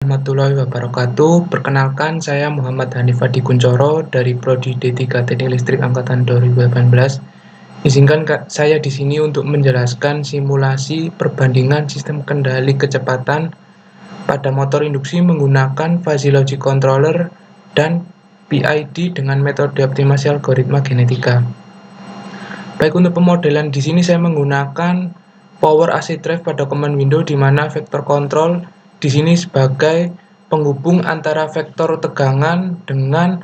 Warahmatullahi wabarakatuh. Perkenalkan, saya Muhammad Hanif Adi Kuncoro dari Prodi D3 Teknik Listrik Angkatan 2018. Izinkan saya di sini untuk menjelaskan simulasi perbandingan sistem kendali kecepatan pada motor induksi menggunakan fuzzy logic controller dan PID dengan metode optimasi algoritma genetika. Baik, untuk pemodelan di sini saya menggunakan power AC drive pada command window, di mana vektor kontrol di sini sebagai penghubung antara vektor tegangan dengan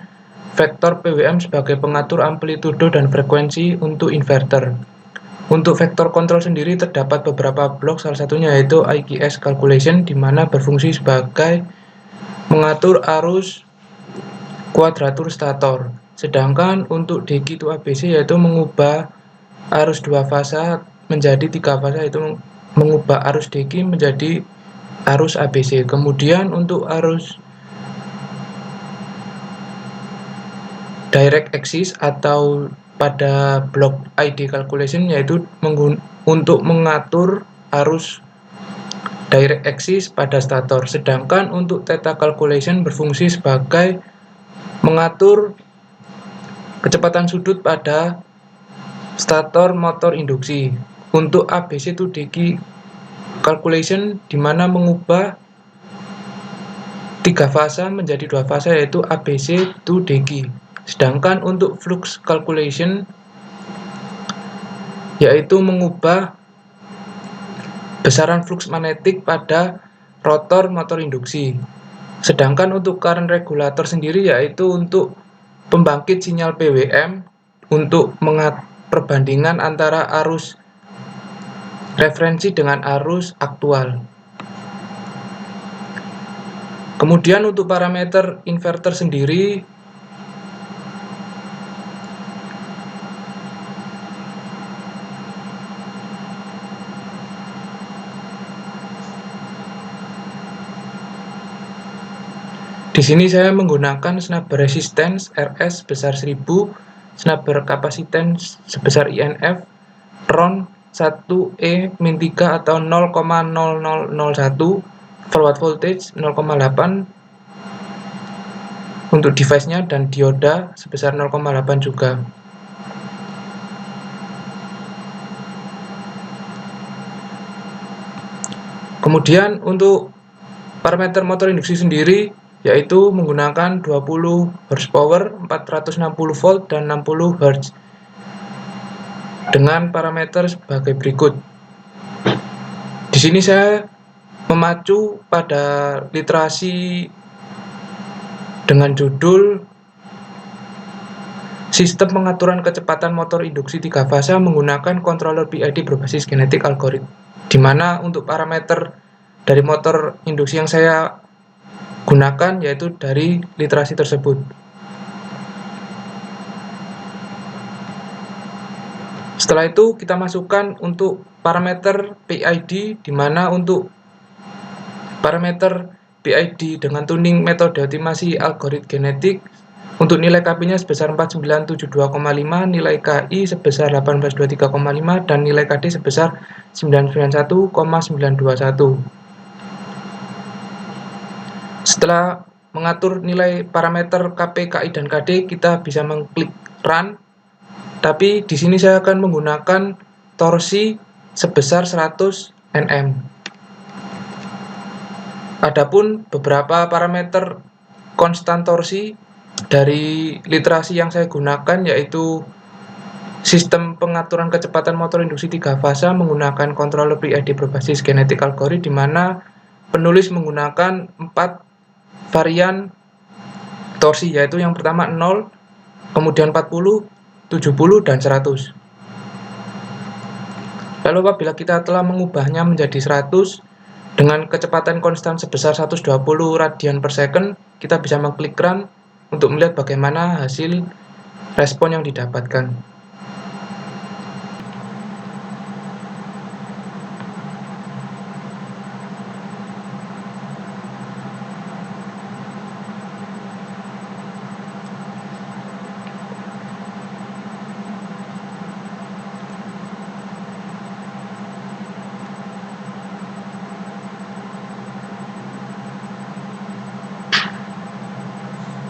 vektor PWM sebagai pengatur amplitudo dan frekuensi untuk inverter. Untuk vektor kontrol sendiri terdapat beberapa blok, salah satunya yaitu IKS calculation, di mana berfungsi sebagai mengatur arus kuadratur stator. Sedangkan untuk DG to ABC yaitu mengubah arus 2 fasa menjadi 3 fasa, yaitu mengubah arus DG menjadi arus ABC. Kemudian untuk arus direct axis atau pada blok ID calculation yaitu untuk mengatur arus direct axis pada stator. Sedangkan untuk theta calculation berfungsi sebagai mengatur kecepatan sudut pada stator motor induksi. Untuk ABC to DG calculation, di mana mengubah 3 fasa menjadi 2 fasa yaitu ABC to DG. Sedangkan untuk flux calculation yaitu mengubah besaran flux magnetik pada rotor motor induksi. Sedangkan untuk current regulator sendiri yaitu untuk pembangkit sinyal PWM untuk perbandingan antara arus referensi dengan arus aktual. Kemudian untuk parameter inverter sendiri di sini saya menggunakan snubber resistance RS sebesar 1000, snubber capacitance sebesar INF, RON 1E-3 atau 0,0001, forward voltage 0,8 untuk device-nya, dan dioda sebesar 0,8 juga. Kemudian untuk parameter motor induksi sendiri yaitu menggunakan 20 horsepower, 460 volt dan 60 Hz dengan parameter sebagai berikut. Di sini saya memacu pada literasi dengan judul Sistem Pengaturan Kecepatan Motor Induksi 3 Fasa menggunakan controller PID berbasis genetik algoritma, di mana untuk parameter dari motor induksi yang saya gunakan yaitu dari literasi tersebut. Setelah itu kita masukkan untuk parameter PID, di mana untuk parameter PID dengan tuning metode optimasi algoritma genetik untuk nilai KP-nya sebesar 4972,5, nilai KI sebesar 1823,5 dan nilai KD sebesar 991,921. Setelah mengatur nilai parameter KP, KI, dan KD, kita bisa mengklik Run. Tapi di sini saya akan menggunakan torsi sebesar 100 Nm. Adapun beberapa parameter konstan torsi dari literasi yang saya gunakan yaitu sistem pengaturan kecepatan motor induksi 3 fasa menggunakan controller PID berbasis genetik algoritma, di mana penulis menggunakan 4 varian torsi, yaitu yang pertama 0, kemudian 40, 70, dan 100. Lalu apabila kita telah mengubahnya menjadi 100 dengan kecepatan konstan sebesar 120 radian per second, kita bisa mengklik Run untuk melihat bagaimana hasil respon yang didapatkan.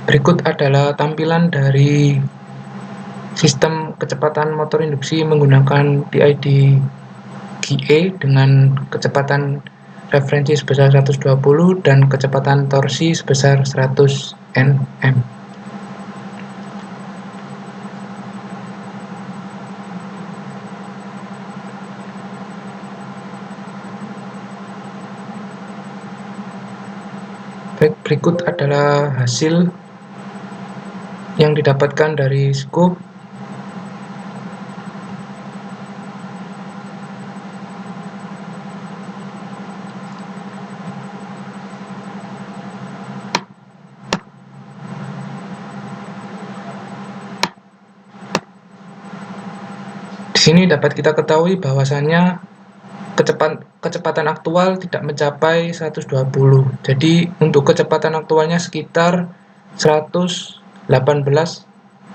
Berikut adalah tampilan dari sistem kecepatan motor induksi menggunakan PID GE dengan kecepatan referensi sebesar 120 dan kecepatan torsi sebesar 100 Nm. Baik, berikut adalah hasil yang didapatkan dari scoop. Di sini dapat kita ketahui bahwasannya kecepatan aktual tidak mencapai 120. Jadi untuk kecepatan aktualnya sekitar 118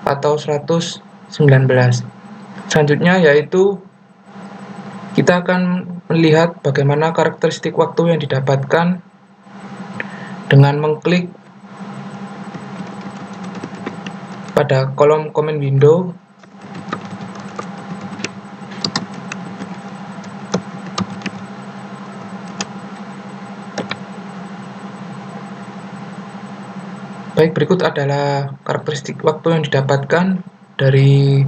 atau 119. Selanjutnya yaitu kita akan melihat bagaimana karakteristik waktu yang didapatkan dengan mengklik pada kolom command window. Baik, berikut adalah karakteristik waktu yang didapatkan dari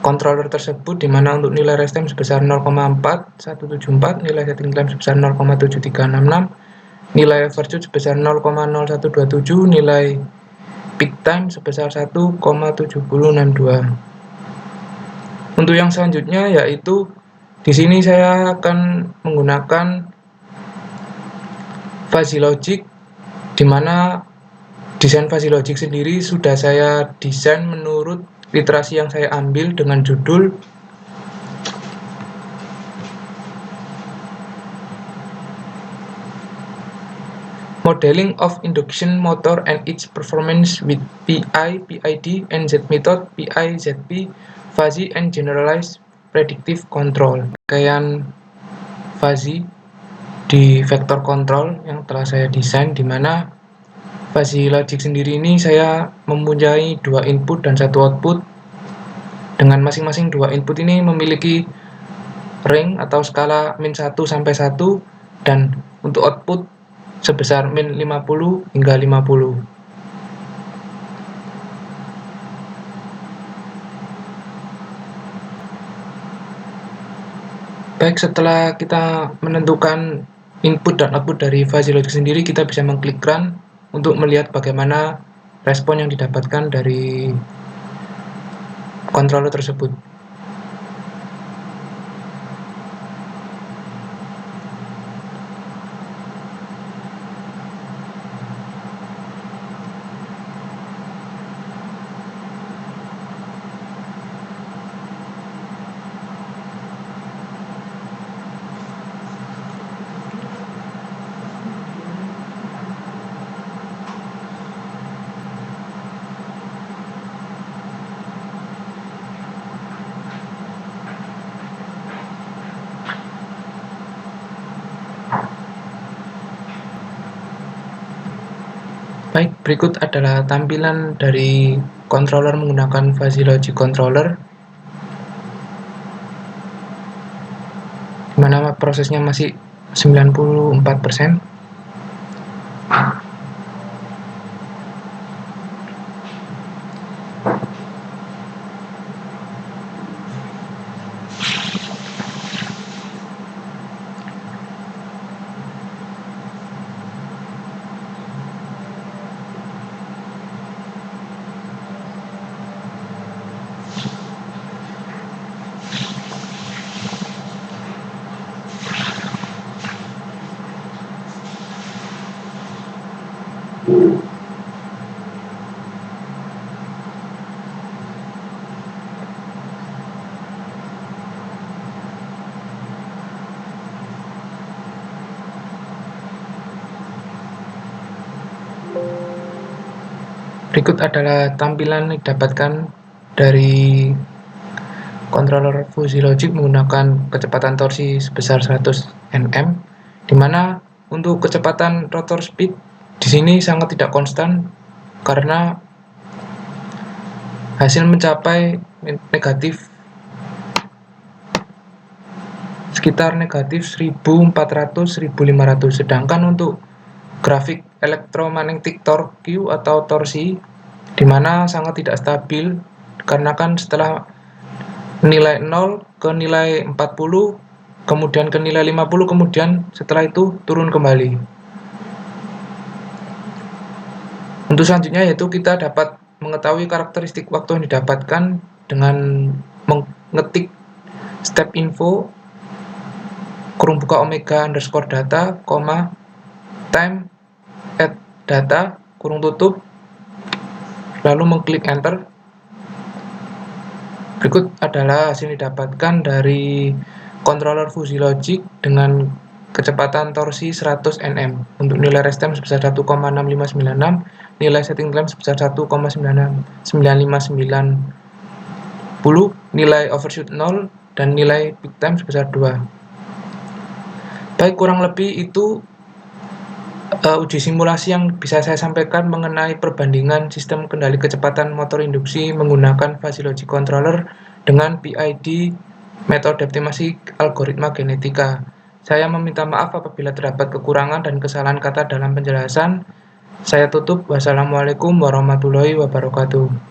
controller tersebut, di mana untuk nilai rest time sebesar 0,4174, nilai setting time sebesar 0,7366, nilai overshoot sebesar 0,0127, nilai peak time sebesar 1,7062. Untuk yang selanjutnya yaitu di sini saya akan menggunakan fuzzy logic, di mana desain fuzzy logic sendiri sudah saya desain menurut literasi yang saya ambil dengan judul Modeling of Induction Motor and its Performance with PI, PID, and Z Method, PI, ZP, Fuzzy and Generalized Predictive Control. Rangkaian fuzzy di vector control yang telah saya desain, di mana fuzzy logic sendiri ini saya mempunyai dua input dan satu output, dengan masing-masing dua input ini memiliki range atau skala min 1 sampai 1, dan untuk output sebesar min 50 hingga 50. Baik, setelah kita menentukan input dan output dari fuzzy logic sendiri, kita bisa mengklik run untuk melihat bagaimana respon yang didapatkan dari controller tersebut. Baik, berikut adalah tampilan dari controller menggunakan fuzzy logic controller, di mana prosesnya masih 94%. Berikut adalah tampilan yang didapatkan dari controller fuzzy logic menggunakan kecepatan torsi sebesar 100 Nm, di mana untuk kecepatan rotor speed di sini sangat tidak konstan, karena Hasil mencapai negatif sekitar negatif 1400-1500. Sedangkan untuk grafik electromagnetic torque Q atau torsi di mana sangat tidak stabil karena kan setelah nilai 0 ke nilai 40 kemudian ke nilai 50 kemudian setelah itu turun kembali. Untuk selanjutnya yaitu kita dapat mengetahui karakteristik waktu yang didapatkan dengan mengetik step info kurung buka omega underscore data, time at data, kurung tutup, lalu mengklik enter. Berikut adalah hasil yang didapatkan dari controller fuzzy logic dengan kecepatan torsi 100 Nm untuk nilai rest time sebesar 1,6596, nilai setting time sebesar 1,9590, nilai overshoot 0, dan nilai peak time sebesar 2. Baik, kurang lebih itu uji simulasi yang bisa saya sampaikan mengenai perbandingan sistem kendali kecepatan motor induksi menggunakan fuzzy logic controller dengan PID metode optimasi algoritma genetika. Saya meminta maaf apabila terdapat kekurangan dan kesalahan kata dalam penjelasan. Saya tutup. Wassalamualaikum warahmatullahi wabarakatuh.